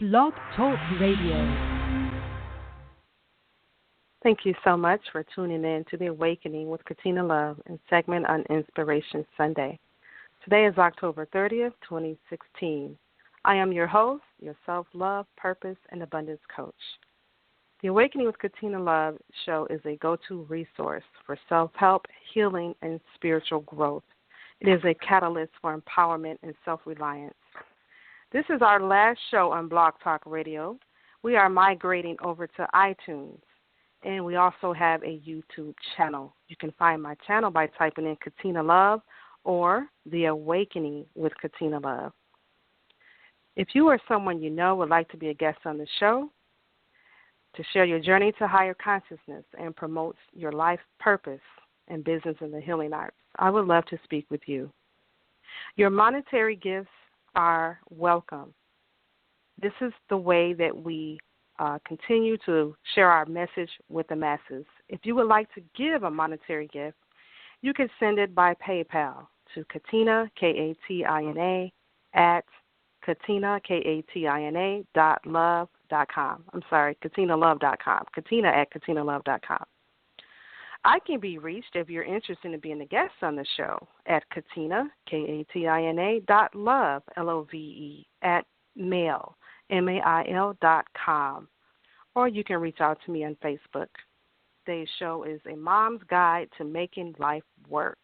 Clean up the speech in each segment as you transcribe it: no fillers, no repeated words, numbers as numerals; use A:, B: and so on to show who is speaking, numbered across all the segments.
A: Blog Talk Radio.
B: Thank you so much for tuning in to The Awakening with Katina Love and segment on Inspiration Sunday. Today is October 30th, 2016. I am your host, your self-love, purpose, and abundance coach. The Awakening with Katina Love show is a go-to resource for self-help, healing, and spiritual growth. It is a catalyst for empowerment and self-reliance. This is our last show on Blog Talk Radio. We are migrating over to iTunes, and we also have a YouTube channel. You can find my channel by typing in Katina Love or The Awakening with Katina Love. If you or someone you know would like to be a guest on the show, to share your journey to higher consciousness and promote your life purpose and business in the healing arts, I would love to speak with you. Your monetary gifts are welcome. This is the way that we continue to share our message with the masses. If you would like to give a monetary gift, you can send it by PayPal to Katina, Katina, at Katina, Katina, love.com. I'm sorry, KatinaLove.com. Katina at KatinaLove.com. I can be reached if you're interested in being a guest on the show at Katina, Katina, love, Love, at mail, mail.com. Or you can reach out to me on Facebook. Today's show is A Mom's Guide to Making Life Work.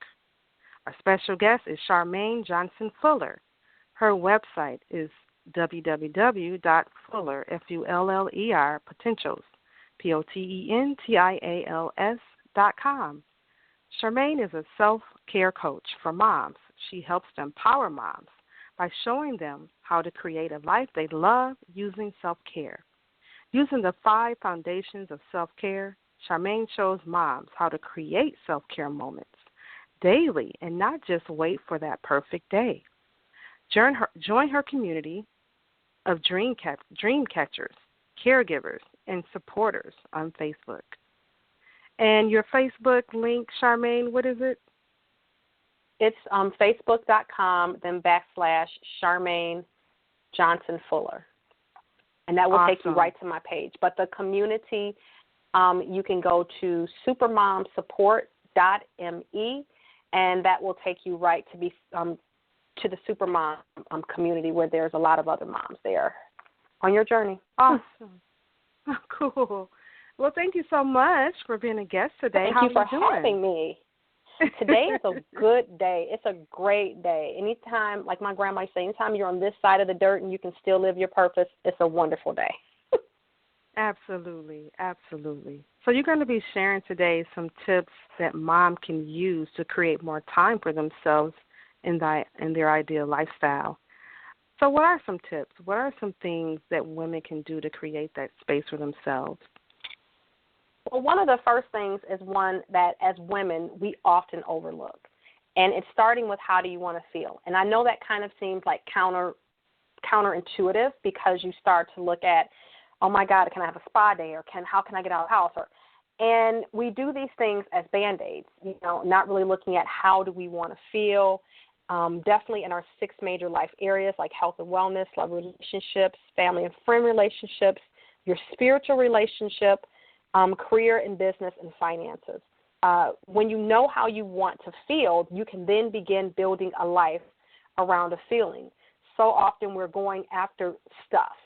B: Our special guest is Charmaine Johnson Fuller. Her website is www.fuller, Fuller, potentials, potentials.com. Charmaine is a self-care coach for moms. She helps to empower moms by showing them how to create a life they love using self-care. Using the 5 foundations of self-care, Charmaine shows moms how to create self-care moments daily and not just wait for that perfect day. Join her community of dream catchers, caregivers, and supporters on Facebook. And your Facebook link, Charmaine, what is it?
C: It's facebook.com, then / Charmaine Johnson Fuller. And that will
B: Awesome.
C: take you right to my page. But the community, you can go to supermomsupport.me, and that will take you right to to the Supermom community, where there's a lot of other moms there on your journey.
B: Awesome. Cool. Well, thank you so much for being a guest today.
C: Thank you for having me. Today is a good day. It's a great day. Anytime, like my grandma used to say, anytime you're on this side of the dirt and you can still live your purpose, it's a wonderful day.
B: Absolutely, absolutely. So you're going to be sharing today some tips that mom can use to create more time for themselves in their ideal lifestyle. So what are some tips? What are some things that women can do to create that space for themselves?
C: Well, one of the first things is one that as women we often overlook, and it's starting with how do you want to feel. And I know that kind of seems like counterintuitive, because you start to look at, oh my God, can I have a spa day, or how can I get out of the house? And we do these things as Band-Aids, not really looking at how do we want to feel. Definitely in our 6 major life areas like health and wellness, love relationships, family and friend relationships, your spiritual relationship, career and business, and finances. When you know how you want to feel, you can then begin building a life around a feeling. So often we're going after stuff,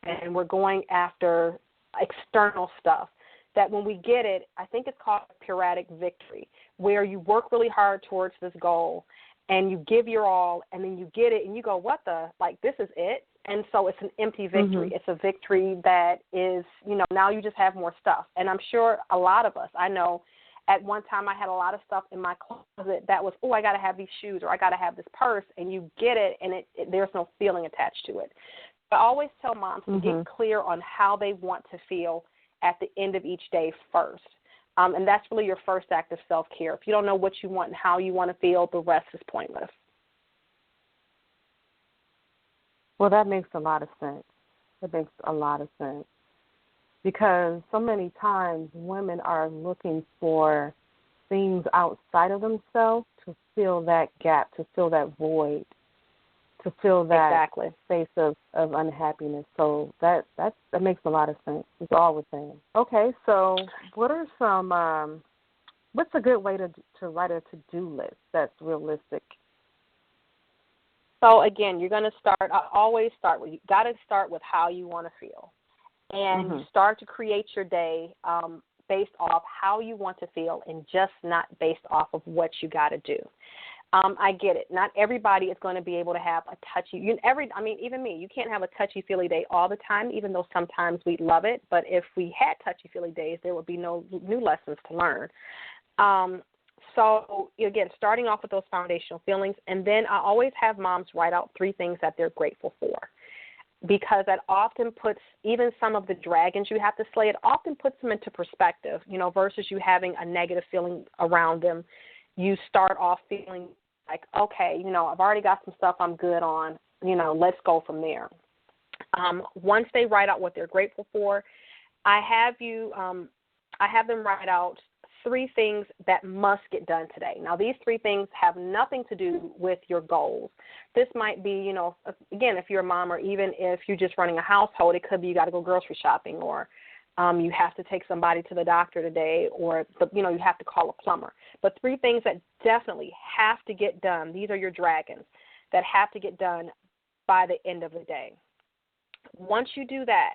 C: and we're going after external stuff, that when we get it, I think it's called a pyrrhic victory, where you work really hard towards this goal, and you give your all, and then you get it, and you go, this is it? And so it's an empty victory. Mm-hmm. It's a victory that is, now you just have more stuff. And I'm sure a lot of us, I know at one time I had a lot of stuff in my closet that was, I got to have these shoes, or I got to have this purse, and you get it, and there's no feeling attached to it. I always tell moms to get clear on how they want to feel at the end of each day first. And that's really your first act of self-care. If you don't know what you want and how you want to feel, the rest is pointless.
B: Well, that makes a lot of sense. It makes a lot of sense. Because so many times women are looking for things outside of themselves to fill that gap, to fill that void, to fill that
C: exactly.
B: space of unhappiness. So that makes a lot of sense. It's all we're saying. Okay, so what are some what's a good way to write a to-do list that's realistic?
C: So again, you're going to start. I always start with, you got to start with how you want to feel, and you start to create your day based off how you want to feel, and just not based off of what you got to do. I get it. Not everybody is going to be able to have a touchy. Even me. You can't have a touchy-feely day all the time, even though sometimes we love it. But if we had touchy-feely days, there would be no new lessons to learn. So, again, starting off with those foundational feelings, and then I always have moms write out 3 things that they're grateful for, because that often puts even some of the dragons you have to slay, it often puts them into perspective, versus you having a negative feeling around them. You start off feeling like, okay, I've already got some stuff I'm good on, let's go from there. Once they write out what they're grateful for, I have them write out 3 things that must get done today. Now, these 3 things have nothing to do with your goals. This might be, again, if you're a mom, or even if you're just running a household, it could be you got to go grocery shopping, or you have to take somebody to the doctor today, or, you have to call a plumber. But 3 things that definitely have to get done, these are your dragons, that have to get done by the end of the day. Once you do that,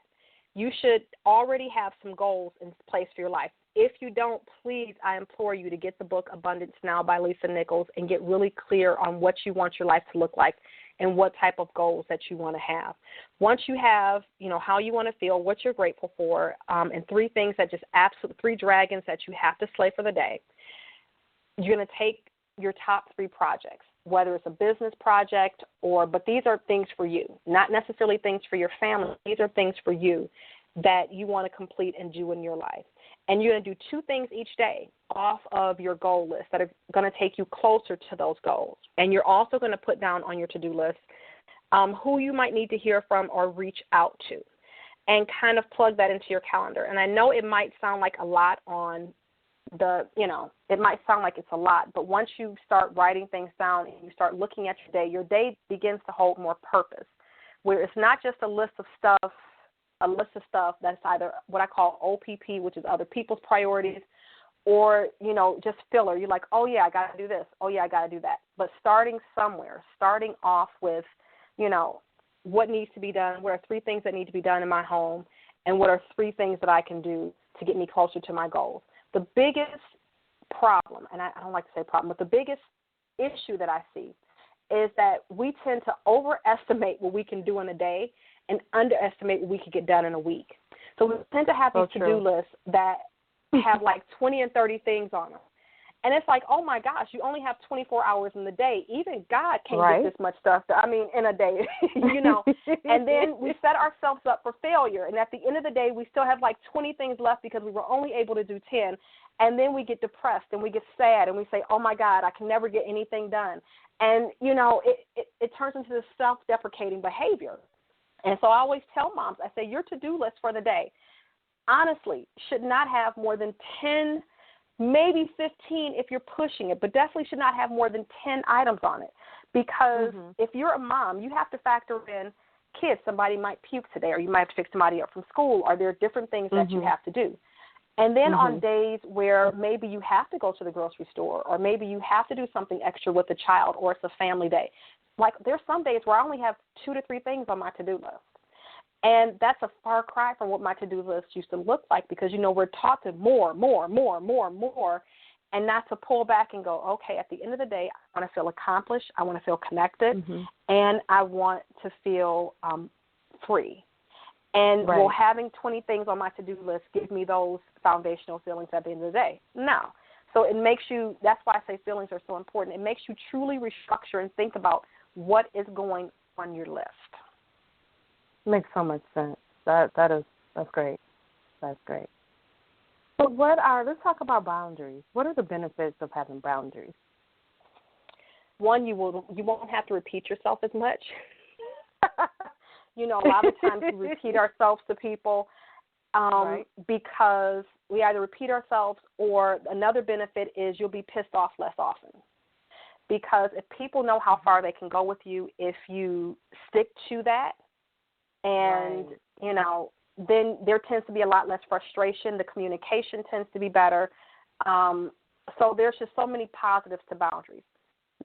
C: you should already have some goals in place for your life. If you don't, please, I implore you to get the book Abundance Now by Lisa Nichols and get really clear on what you want your life to look like and what type of goals that you want to have. Once you have, how you want to feel, what you're grateful for, and 3 things that just 3 dragons that you have to slay for the day, you're going to take your top 3 projects, whether it's a business project but these are things for you, not necessarily things for your family. These are things for you that you want to complete and do in your life. And you're going to do 2 things each day off of your goal list that are going to take you closer to those goals. And you're also going to put down on your to-do list who you might need to hear from or reach out to, and kind of plug that into your calendar. And I know it might sound like a lot it might sound like it's a lot, but once you start writing things down and you start looking at your day begins to hold more purpose, where it's not just a list of stuff that's either what I call OPP, which is other people's priorities, or, just filler. You're like, oh, yeah, I got to do this. Oh, yeah, I got to do that. But starting somewhere, starting off with, what needs to be done, what are 3 things that need to be done in my home, and what are 3 things that I can do to get me closer to my goals. The biggest problem, and I don't like to say problem, but the biggest issue that I see is that we tend to overestimate what we can do in a day and underestimate what we can get done in a week. So we tend to have these to-do lists that have like 20 and 30 things on them. And it's like, oh, my gosh, you only have 24 hours in the day. Even God can't get this much stuff, in a day, And then we set ourselves up for failure. And at the end of the day, we still have like 20 things left because we were only able to do 10. And then we get depressed and we get sad and we say, oh, my God, I can never get anything done. And, it turns into this self-deprecating behavior. And so I always tell moms, I say, your to-do list for the day, honestly, should not have more than 10, maybe 15 if you're pushing it, but definitely should not have more than 10 items on it. Because if you're a mom, you have to factor in kids. Somebody might puke today, or you might have to pick somebody up from school, or there are different things that you have to do. And then on days where maybe you have to go to the grocery store, or maybe you have to do something extra with the child, or it's a family day. Like, there's some days where I only have 2 to 3 things on my to-do list. And that's a far cry from what my to-do list used to look like, because, we're taught to more, and not to pull back and go, okay, at the end of the day, I want to feel accomplished, I want to feel connected, and I want to feel free. And will having 20 things on my to-do list give me those foundational feelings at the end of the day? No. So it makes you, that's why I say feelings are so important. It makes you truly restructure and think about what is going on your list.
B: Makes so much sense. That's great. That's great. So let's talk about boundaries. What are the benefits of having boundaries?
C: One, you won't have to repeat yourself as much. A lot of times we repeat ourselves to people because we either repeat ourselves, or another benefit is you'll be pissed off less often. because if people know how far they can go with you if you stick to that, and, you know, then there tends to be a lot less frustration. The communication tends to be better. So there's just so many positives to boundaries.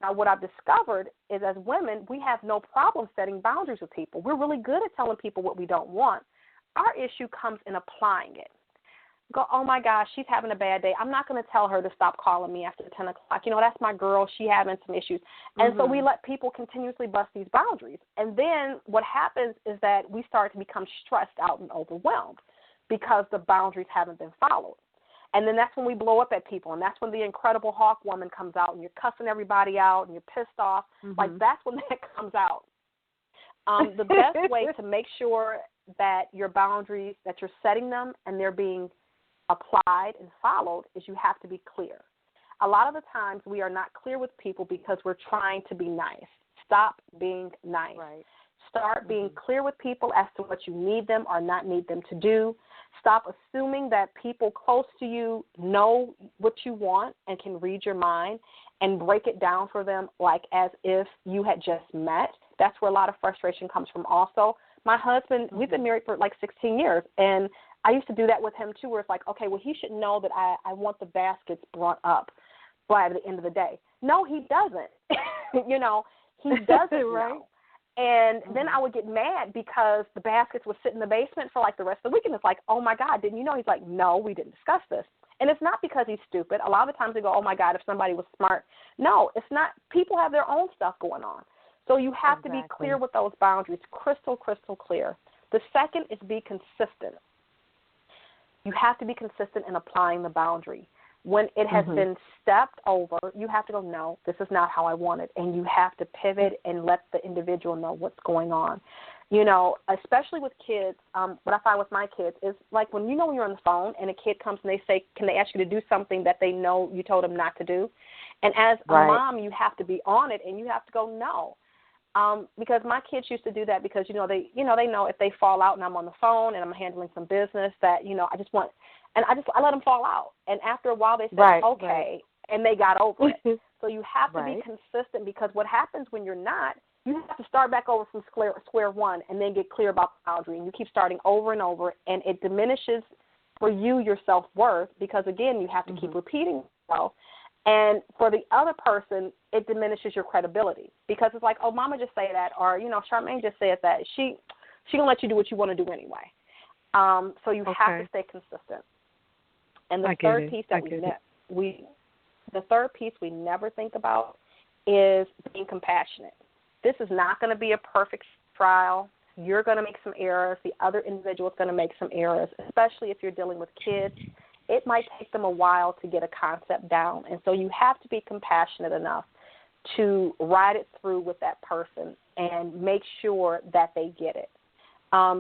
C: Now, what I've discovered is as women, we have no problem setting boundaries with people. We're really good at telling people what we don't want. Our issue comes in applying it. Go, oh, my gosh, she's having a bad day. I'm not going to tell her to stop calling me after 10 o'clock. You know, that's my girl. She having some issues. And so we let people continuously bust these boundaries. And then what happens is that we start to become stressed out and overwhelmed because the boundaries haven't been followed. And then that's when we blow up at people, and that's when the Incredible Hulk woman comes out, and you're cussing everybody out, and you're pissed off. Like, that's when that comes out. The best way to make sure that your boundaries, that you're setting them and they're being applied and followed, is you have to be clear. A lot of the times we are not clear with people because we're trying to be nice. Stop being nice.
B: Right.
C: Start being clear with people as to what you need them or not need them to do. Stop assuming that people close to you know what you want and can read your mind, and break it down for them like as if you had just met. That's where a lot of frustration comes from also. My husband, we've been married for like 16 years, and I used to do that with him too, where it's like, okay, well, he should know that I want the baskets brought up by the end of the day. No, he doesn't. You know, he doesn't
B: right.
C: know. And then I would get mad because the baskets would sit in the basement for like the rest of the week. And it's like, oh, my God, didn't you know? He's like, no, we didn't discuss this. And it's not because he's stupid. A lot of the times they go, oh, my God, if somebody was smart. No, it's not. People have their own stuff going on. So you have to be clear with those boundaries, crystal, crystal clear. The second is be consistent. You have to be consistent in applying the boundary. When it has been stepped over, you have to go, no, this is not how I want it. And you have to pivot and let the individual know what's going on. You know, especially with kids, what I find with my kids is like when you're on the phone and a kid comes and they say, can they ask you to do something that they know you told them not to do? And as a mom, you have to be on it and you have to go, no. Because my kids used to do that because, they know if they fall out and I'm on the phone and I'm handling some business that, I let them fall out. And after a while they said, okay, and they got over it. So you have to be consistent, because what happens when you're not, you have to start back over from square one and then get clear about the boundary. And you keep starting over and over, and it diminishes for you your self-worth because, again, you have to keep repeating yourself. And for the other person, it diminishes your credibility because it's like, oh, Mama just said that, or, Charmaine just said that. She going to let you do what you want to do anyway. So you have to stay consistent. And the third piece that we never think about is being compassionate. This is not going to be a perfect trial. You're going to make some errors. The other individual is going to make some errors, especially if you're dealing with kids. It might take them a while to get a concept down. And so you have to be compassionate enough to ride it through with that person and make sure that they get it.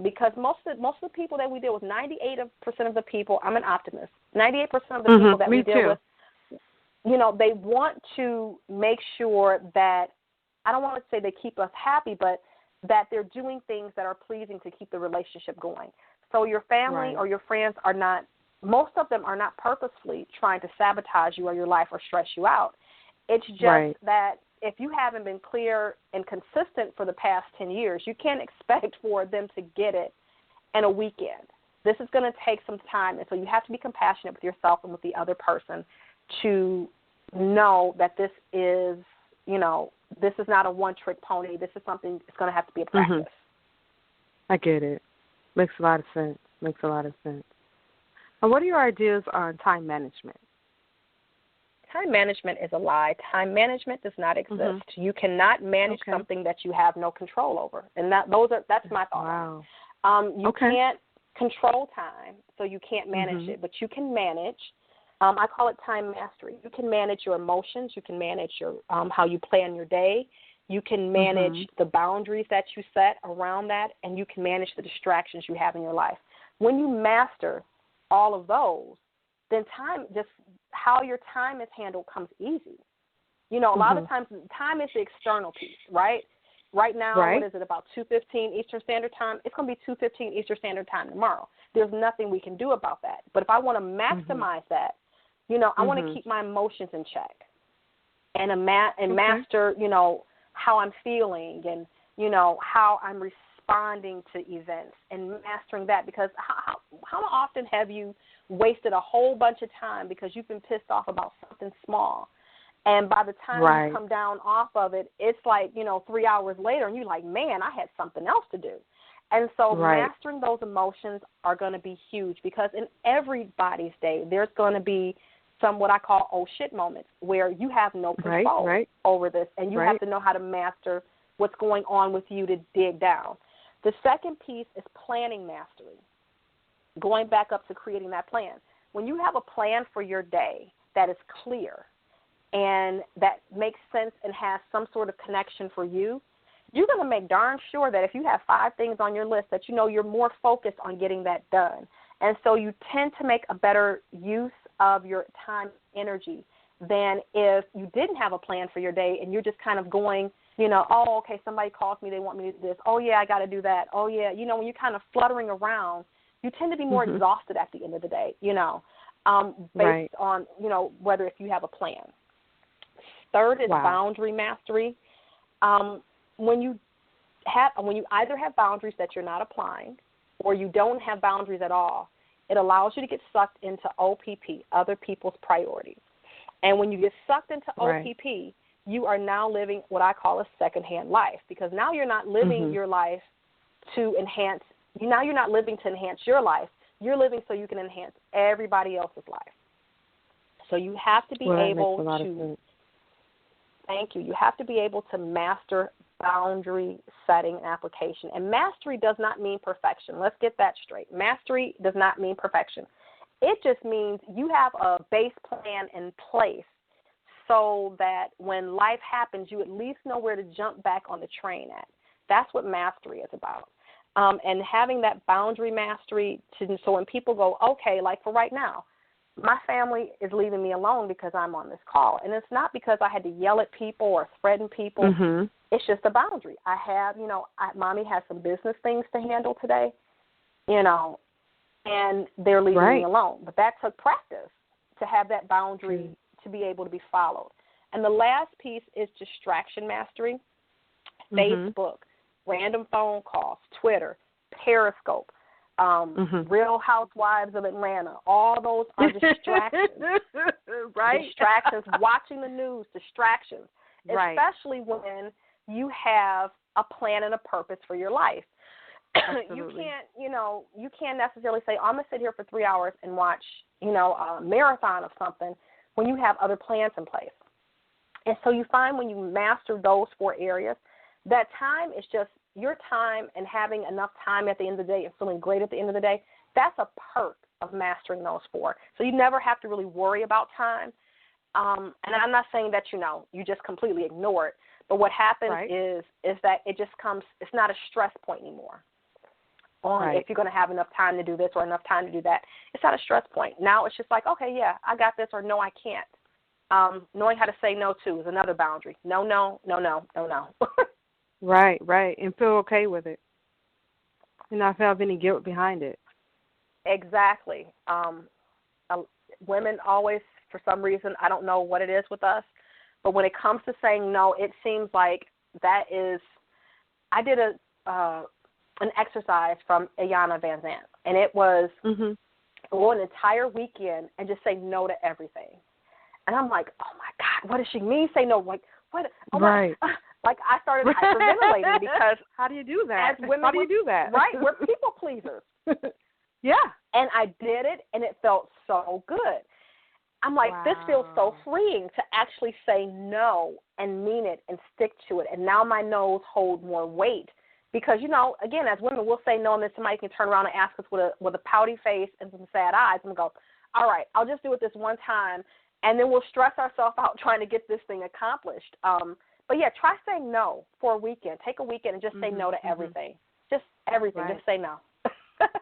C: Because most of the people that we deal with, 98% of the people, I'm an optimist, 98% of the people that we deal with, they want to make sure that, I don't want to say they keep us happy, but that they're doing things that are pleasing to keep the relationship going. So your family or your friends are not, most of them are not purposefully trying to sabotage you or your life or stress you out. It's just that if you haven't been clear and consistent for the past 10 years, you can't expect for them to get it in a weekend. This is going to take some time, and so you have to be compassionate with yourself and with the other person to know that this is, this is not a one-trick pony. This is something that's going to have to be a practice.
B: I get it. Makes a lot of sense. And what are your ideas on time management?
C: Time management is a lie. Time management does not exist. You cannot manage something that you have no control over, and that's my thought.
B: Wow.
C: You can't control time, so you can't manage it, but you can manage. I call it time mastery. You can manage your emotions. You can manage your how you plan your day. You can manage the boundaries that you set around that, and you can manage the distractions you have in your life. When you master all of those, then time, just how your time is handled, comes easy. A lot of times time is the external piece, right? Right now, what is it, about 2:15 Eastern Standard Time? It's going to be 2:15 Eastern Standard Time tomorrow. There's nothing we can do about that. But if I want to maximize that, I want to keep my emotions in check. and master, how I'm feeling and, how I'm responding to events and mastering that, because how often have you wasted a whole bunch of time because you've been pissed off about something small, and by the time you come down off of it, it's like, 3 hours later and you're like, man, I had something else to do. And so mastering those emotions are going to be huge, because in everybody's day there's going to be some what I call oh shit moments where you have no control over this, and you have to know how to master what's going on with you to dig down. The second piece is planning mastery, going back up to creating that plan. When you have a plan for your day that is clear and that makes sense and has some sort of connection for you, you're going to make darn sure that if you have 5 things on your list that you're more focused on getting that done. And so you tend to make a better use of your time and energy than if you didn't have a plan for your day and you're just kind of going, oh, okay, somebody calls me, they want me to do this. Oh, yeah, I got to do that. Oh, yeah. When you're kind of fluttering around, you tend to be more exhausted at the end of the day, based on, whether if you have a plan. Third is boundary mastery. When you either have boundaries that you're not applying or you don't have boundaries at all, it allows you to get sucked into OPP, other people's priorities. And when you get sucked into OPP, you are now living what I call a secondhand life, because now you're not living your life to enhance. Now you're not living to enhance your life. You're living so you can enhance everybody else's life. So you have to be able to. Thank you. You have to be able to master boundary setting and application. And mastery does not mean perfection. Let's get that straight. Mastery does not mean perfection. It just means you have a base plan in place so that when life happens, you at least know where to jump back on the train at. That's what mastery is about. And having that boundary mastery, so when people go, okay, like for right now, my family is leaving me alone because I'm on this call. And it's not because I had to yell at people or threaten people. It's just a boundary. I have, Mommy has some business things to handle today, and they're leaving me alone. But that took practice to have that boundary to be able to be followed. And the last piece is distraction mastery. Facebook, random phone calls, Twitter, Periscope, Real Housewives of Atlanta. All those are distractions. Distractions, watching the news, distractions, especially when you have a plan and a purpose for your life. You can't necessarily say, I'm going to sit here for 3 hours and watch, a marathon of something when you have other plans in place. And so you find when you master those 4 areas, that time is just your time, and having enough time at the end of the day and feeling great at the end of the day, that's a perk of mastering those 4. So you never have to really worry about time. And I'm not saying that, you just completely ignore it. But what happens is that it just comes, it's not a stress point anymore. If you're going to have enough time to do this or enough time to do that, it's not a stress point. Now it's just like, okay, yeah, I got this, or no, I can't. Knowing how to say no to is another boundary. No, no, no, no, no, no.
B: Right, and feel okay with it, and not have any guilt behind it.
C: Exactly. Women always, for some reason, I don't know what it is with us, but when it comes to saying no, it seems like that is. I did an exercise from Ayanna Van Zandt, and it was go an entire weekend and just say no to everything. And I'm like, oh my God, what does she mean? Say no? Like what? Oh my. Like, I started hyperventilating because
B: how do you do that?
C: As women,
B: how do you do that?
C: Right, we're people pleasers.
B: Yeah.
C: And I did it, and it felt so good. I'm like, This feels so freeing to actually say no and mean it and stick to it. And now my no's hold more weight because, again, as women, we'll say no, and then somebody can turn around and ask us with a pouty face and some sad eyes, and we'll go, all right, I'll just do it this one time, and then we'll stress ourselves out trying to get this thing accomplished. But, yeah, try saying no for a weekend. Take a weekend and just say no to everything. Just everything. Just say no.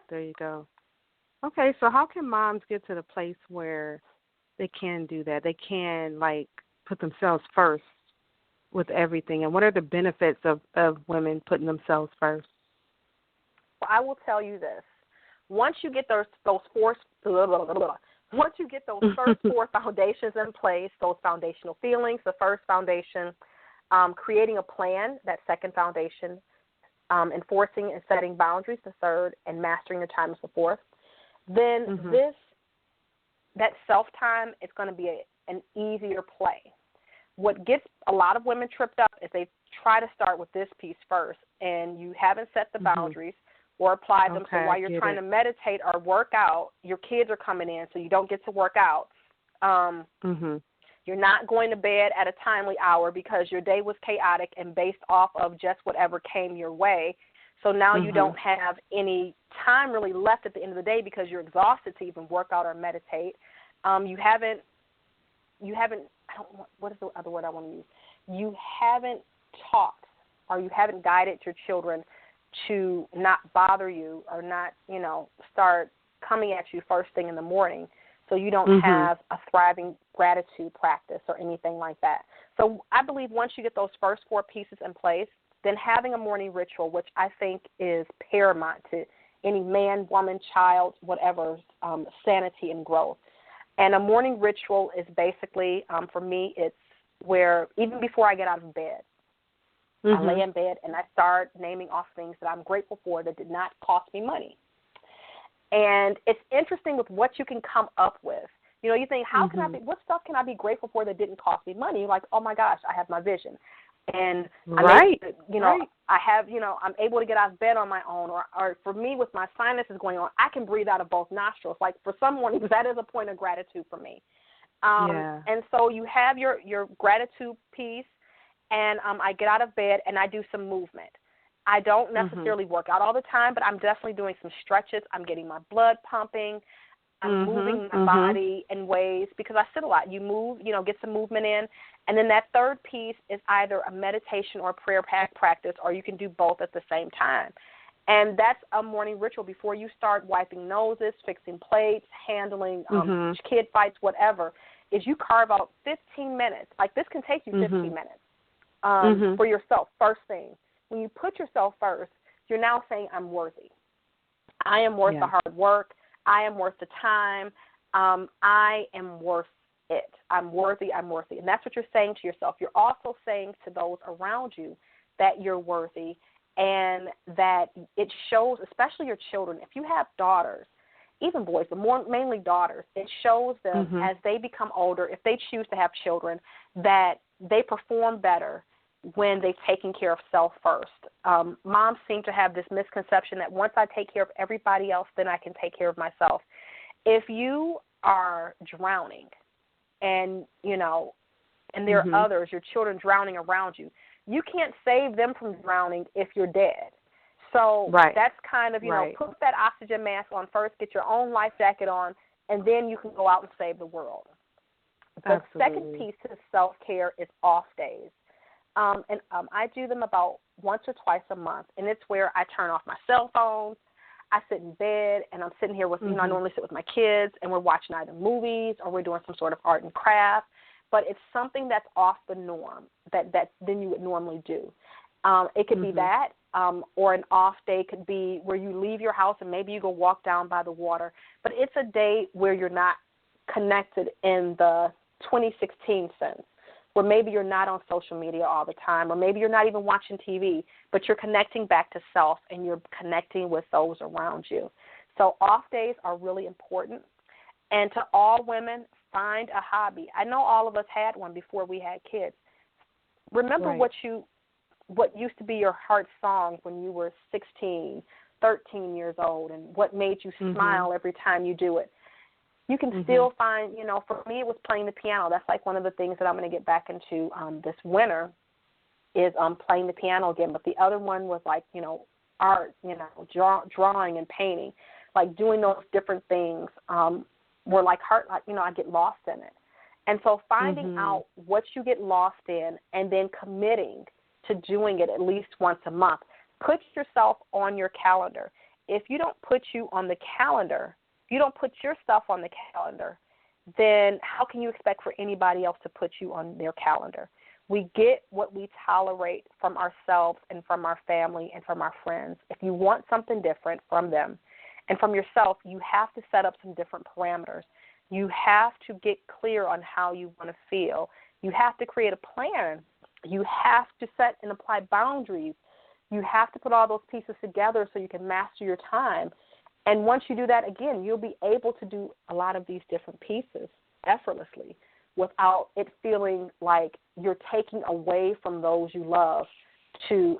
B: There you go. Okay, so how can moms get to the place where they can do that? They can, put themselves first with everything. And what are the benefits of women putting themselves first?
C: Well, I will tell you this. Once you get those once you get those first four foundations in place, those foundational feelings, the first foundation, creating a plan, that second foundation, enforcing and setting boundaries, the third, and mastering your time is the fourth, then that self-time is going to be an easier play. What gets a lot of women tripped up is they try to start with this piece first, and you haven't set the boundaries or applied them. So while you're trying to meditate or work out, your kids are coming in, so you don't get to work out. You're not going to bed at a timely hour because your day was chaotic and based off of just whatever came your way. So now you don't have any time really left at the end of the day because you're exhausted to even work out or meditate. You haven't. What is the other word I want to use? You haven't taught or you haven't guided your children to not bother you or not, start coming at you first thing in the morning. So you don't have a thriving gratitude practice or anything like that. So I believe once you get those first four pieces in place, then having a morning ritual, which I think is paramount to any man, woman, child, whatever, sanity and growth. And a morning ritual is basically, for me, it's where even before I get out of bed, I lay in bed and I start naming off things that I'm grateful for that did not cost me money. And it's interesting with what you can come up with. You think, what stuff can I be grateful for that didn't cost me money? Like, oh my gosh, I have my vision. And I have, I'm able to get out of bed on my own, or for me with my sinuses going on, I can breathe out of both nostrils. Like for someone, that is a point of gratitude for me. And so you have your gratitude piece, and I get out of bed and I do some movement. I don't necessarily work out all the time, but I'm definitely doing some stretches. I'm getting my blood pumping. I'm moving my body in ways because I sit a lot. You move, get some movement in. And then that third piece is either a meditation or a prayer practice, or you can do both at the same time. And that's a morning ritual before you start wiping noses, fixing plates, handling kid fights, whatever, is you carve out 15 minutes. Like this can take you 15 minutes for yourself, first thing. When you put yourself first, you're now saying, I'm worthy. I am worth the hard work. I am worth the time. I am worth it. I'm worthy. I'm worthy. And that's what you're saying to yourself. You're also saying to those around you that you're worthy and that it shows, especially your children. If you have daughters, even boys, but mainly daughters, it shows them as they become older, if they choose to have children, that they perform better when they've taken care of self first. Moms seem to have this misconception that once I take care of everybody else, then I can take care of myself. If you are drowning and, and there are others, your children drowning around you, you can't save them from drowning if you're dead. So that's kind of, put that oxygen mask on first, get your own life jacket on, and then you can go out and save the world. The second piece to self-care is off days. I do them about once or twice a month, and it's where I turn off my cell phones. I sit in bed, and I'm sitting here with, I normally sit with my kids, and we're watching either movies or we're doing some sort of art and craft, but it's something that's off the norm that then you would normally do. It could be that, or an off day could be where you leave your house and maybe you go walk down by the water, but it's a day where you're not connected in the 2016 sense, where maybe you're not on social media all the time, or maybe you're not even watching TV, but you're connecting back to self and you're connecting with those around you. So off days are really important. And to all women, find a hobby. I know all of us had one before we had kids. Remember what used to be your heart song when you were 16, 13 years old, and what made you smile every time you do it. You can still find, for me it was playing the piano. That's like one of the things that I'm going to get back into this winter is playing the piano again. But the other one was like, art, drawing and painting, like doing those different things were like I get lost in it. And so finding out what you get lost in and then committing to doing it at least once a month. Put yourself on your calendar. If you don't put you on the calendar, if you don't put your stuff on the calendar, then how can you expect for anybody else to put you on their calendar? We get what we tolerate from ourselves and from our family and from our friends. If you want something different from them and from yourself, you have to set up some different parameters. You have to get clear on how you want to feel. You have to create a plan. You have to set and apply boundaries. You have to put all those pieces together so you can master your time. And once you do that, again, you'll be able to do a lot of these different pieces effortlessly without it feeling like you're taking away from those you love to,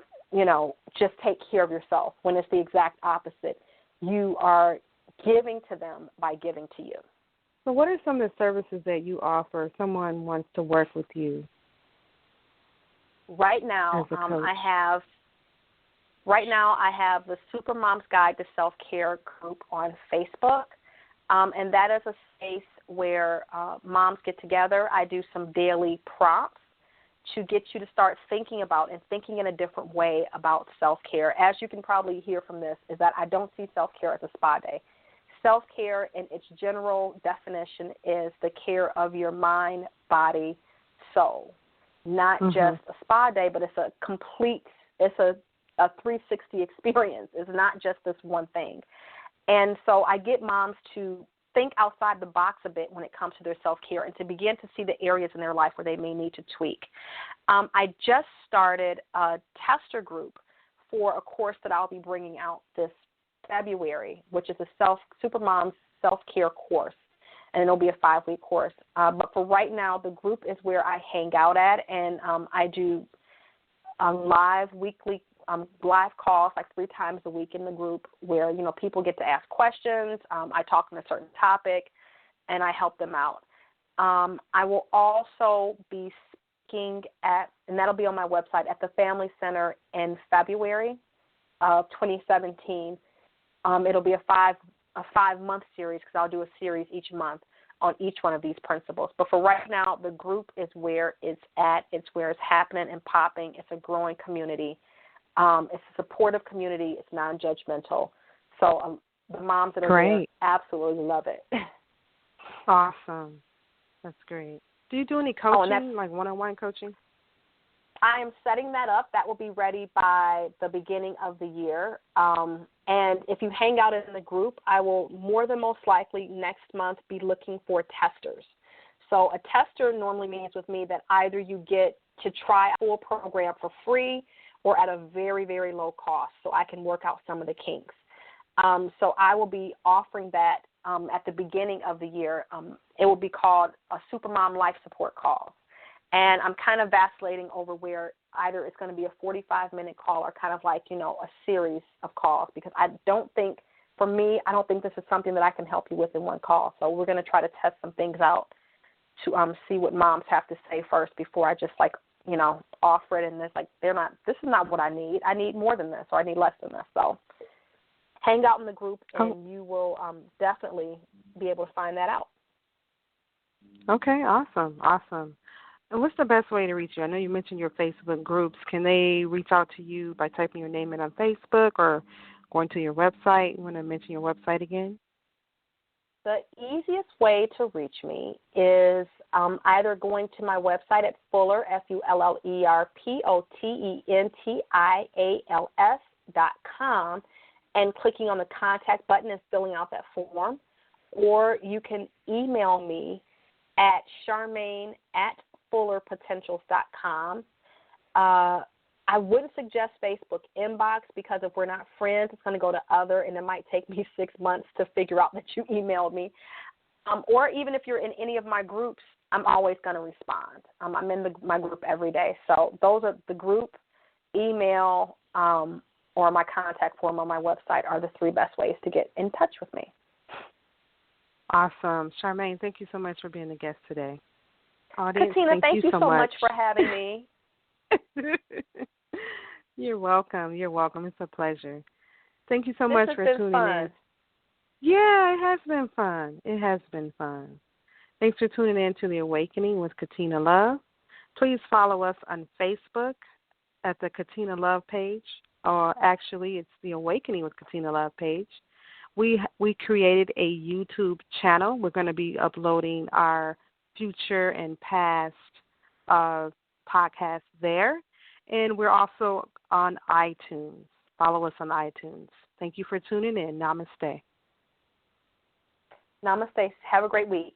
C: just take care of yourself, when it's the exact opposite. You are giving to them by giving to you.
B: So what are some of the services that you offer if someone wants to work with you?
C: Right now, I have the Supermom's Guide to Self-Care group on Facebook, and that is a space where moms get together. I do some daily prompts to get you to start thinking about and thinking in a different way about self-care. As you can probably hear from this, is that I don't see self-care as a spa day. Self-care in its general definition is the care of your mind, body, soul. Not just a spa day, but it's a 360 experience. It's not just this one thing. And so I get moms to think outside the box a bit when it comes to their self-care and to begin to see the areas in their life where they may need to tweak. I just started a tester group for a course that I'll be bringing out this February, which is a Supermom's self-care course, and it'll be a 5-week course. But for right now, the group is where I hang out at, and I do weekly live calls like 3 times a week in the group where, people get to ask questions. I talk on a certain topic, and I help them out. I will also be speaking and that'll be on my website, at the Family Center in February of 2017. It'll be a 5-month series, because I'll do a series each month on each one of these principles. But for right now, the group is where it's at. It's where it's happening and popping. It's a growing community. It's a supportive community. It's non-judgmental. So the moms that are there absolutely love it.
B: Awesome. That's great. Do you do any coaching, like one-on-one coaching?
C: I am setting that up. That will be ready by the beginning of the year. And if you hang out in the group, I will more than most likely next month be looking for testers. So a tester normally means with me that either you get to try a full program for free or at a very, very low cost, so I can work out some of the kinks. So I will be offering that at the beginning of the year. It will be called a Supermom Life Support Call. And I'm kind of vacillating over where either it's going to be a 45-minute call or kind of like, a series of calls, because I don't think this is something that I can help you with in one call. So we're going to try to test some things out to see what moms have to say first before I just offer it. And it's like, this is not what I need. I need more than this, or I need less than this. So hang out in the group, and you will definitely be able to find that out.
B: Okay, awesome. And what's the best way to reach you? I know you mentioned your Facebook groups. Can they reach out to you by typing your name in on Facebook or going to your website? You want to mention your website again?
C: The easiest way to reach me is either going to my website at Fuller, FULLERPOTENTIALS.com, and clicking on the contact button and filling out that form. Or you can email me at Charmaine@FullerPotentials.com. I wouldn't suggest Facebook inbox, because if we're not friends, it's going to go to other, and it might take me 6 months to figure out that you emailed me. Or even if you're in any of my groups, I'm always going to respond. I'm in my group every day. So those are the group, email, or my contact form on my website are the 3 best ways to get in touch with me.
B: Awesome. Charmaine, thank you so much for being a guest today. Audience,
C: Katina, thank you so much for having me.
B: You're welcome. It's a pleasure. Thank you so much for tuning in. Yeah, it has been fun. Thanks for tuning in to The Awakening with Katina Love. Please follow us on Facebook at the Katina Love page, or actually it's The Awakening with Katina Love page. We created a YouTube channel. We're going to be uploading our future and past podcasts there. And we're also on iTunes. Follow us on iTunes. Thank you for tuning in. Namaste.
C: Namaste. Have a great week.